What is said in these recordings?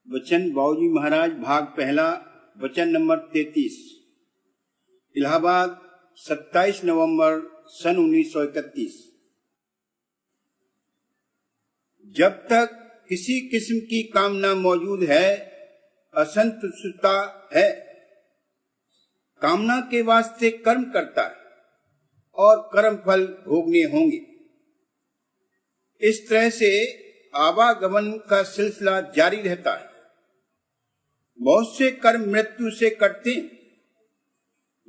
वचन बाबूजी महाराज भाग पहला वचन नंबर 33। इलाहाबाद 27 नवंबर सन 1931। जब तक किसी किस्म की कामना मौजूद है, असंतुष्टता है। कामना के वास्ते कर्म करता है और कर्म फल भोगने होंगे। इस तरह से आवागमन का सिलसिला जारी रहता है। बहुत से कर्म मृत्यु से कटते हैं,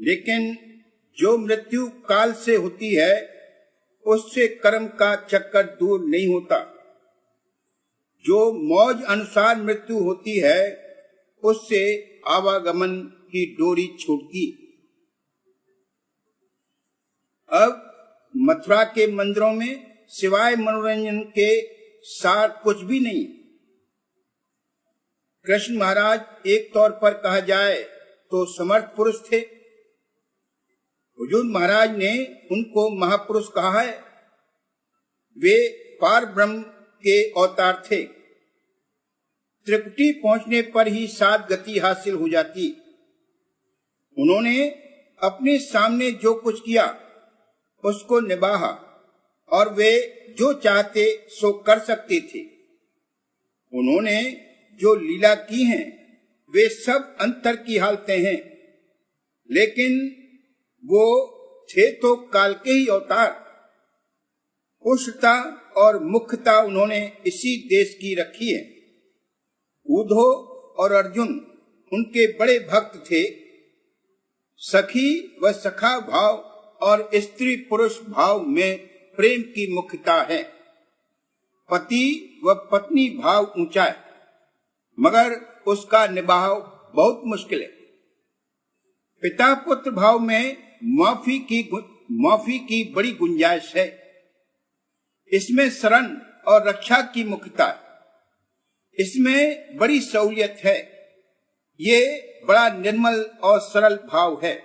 लेकिन जो मृत्यु काल से होती है उससे कर्म का चक्कर दूर नहीं होता। जो मौज अनुसार मृत्यु होती है उससे आवागमन की डोरी छूटती। अब मथुरा के मंदिरों में सिवाय मनोरंजन के सार कुछ भी नहीं। कृष्ण महाराज एक तौर पर कहा जाए तो समर्थ पुरुष थे। हुजूर महाराज ने उनको महापुरुष कहा है। वे पार ब्रह्म के अवतार थे। त्रिकुटी पहुंचने पर ही सात गति हासिल हो जाती। उन्होंने अपने सामने जो कुछ किया उसको निभाया और वे जो चाहते सो कर सकते थे। उन्होंने जो लीला की हैं वे सब अंतर की हालतें हैं, लेकिन वो थे तो काल के ही अवतार। पुष्टता और मुख्यता उन्होंने इसी देश की रखी है। उद्धव और अर्जुन उनके बड़े भक्त थे। सखी व सखा भाव और स्त्री पुरुष भाव में प्रेम की मुख्यता है। पति व पत्नी भाव ऊंचा है, मगर उसका निभाव बहुत मुश्किल है। पिता पुत्र भाव में माफी की बड़ी गुंजाइश है। इसमें शरण और रक्षा की मुख्यता है। इसमें बड़ी सहूलियत है। ये बड़ा निर्मल और सरल भाव है।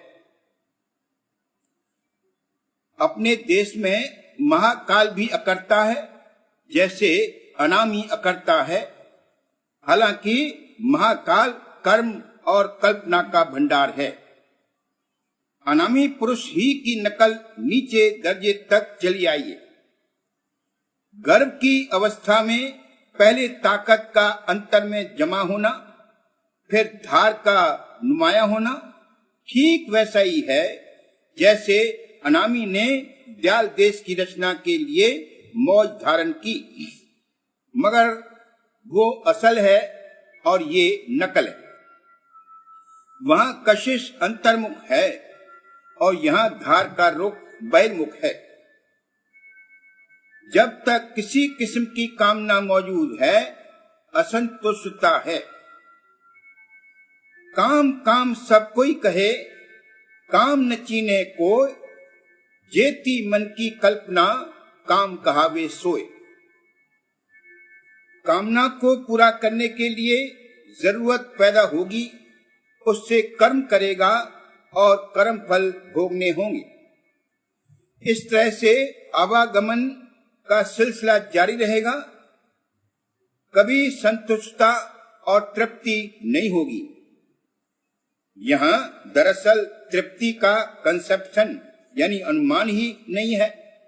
अपने देश में महाकाल भी अकर्ता है, जैसे अनामी अकर्ता है। हालांकि महाकाल कर्म और कल्पना का भंडार है। अनामी पुरुष ही की नकल नीचे दर्जे तक चली आई है। गर्भ की अवस्था में पहले ताकत का अंतर में जमा होना, फिर धार का नुमाया होना ठीक वैसा ही है जैसे अनामी ने दयाल देश की रचना के लिए मौज धारण की। मगर वो असल है और ये नकल है। वहां कशिश अंतर्मुख है और यहाँ धार का रुख बहिर्मुख है। जब तक किसी किस्म की कामना मौजूद है, असंतुष्टता है। काम काम सब कोई कहे, काम न चीने को, जेती मन की कल्पना, काम कहावे सोए। कामना को पूरा करने के लिए जरूरत पैदा होगी, उससे कर्म करेगा और कर्म फल भोगने होंगे। इस तरह से आवागमन का सिलसिला जारी रहेगा। कभी संतुष्टता और तृप्ति नहीं होगी। यहाँ दरअसल तृप्ति का कंसेप्शन यानी अनुमान ही नहीं है।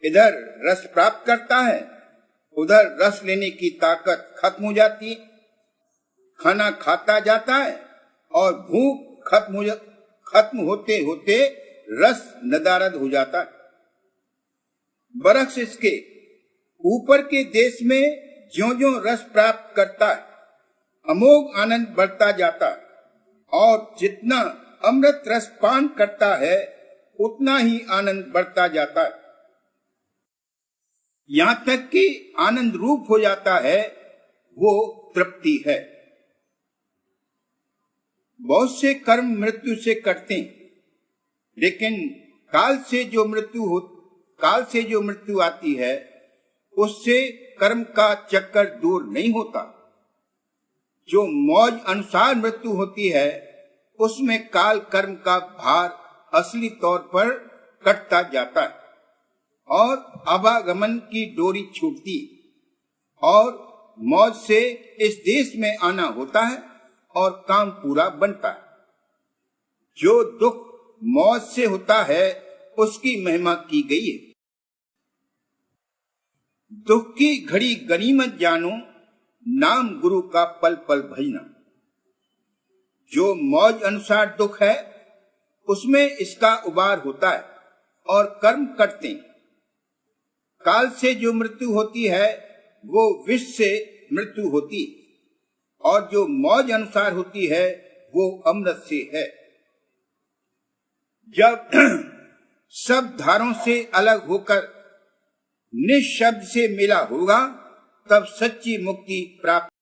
इधर रस प्राप्त करता है, उधर रस लेने की ताकत खत्म हो जाती है। खाना खाता जाता है और भूख खत्म होते होते रस नदारद हो जाता है। बरक्स इसके ऊपर के देश में ज्यों-ज्यों रस प्राप्त करता है, अमोघ आनंद बढ़ता जाता है, और जितना अमृत रस पान करता है उतना ही आनंद बढ़ता जाता है। यहाँ तक कि आनंद रूप हो जाता है, वो तृप्ति है। बहुत से कर्म मृत्यु से कटते हैं, लेकिन काल से जो मृत्यु आती है उससे कर्म का चक्कर दूर नहीं होता। जो मौज अनुसार मृत्यु होती है उसमें काल कर्म का भार असली तौर पर कटता जाता है और आवागमन की डोरी छूटती और मौज से इस देश में आना होता है और काम पूरा बनता है। जो दुख मौज से होता है उसकी महिमा की गई है। दुख की घड़ी गनीमत जानो, नाम गुरु का पल पल भजना। जो मौज अनुसार दुख है उसमें इसका उबार होता है और कर्म करते हैं। काल से जो मृत्यु होती है वो विष से मृत्यु होती है और जो मौज अनुसार होती है वो अमृत से है। जब सब धारों से अलग होकर निःशब्द से मिला होगा तब सच्ची मुक्ति प्राप्त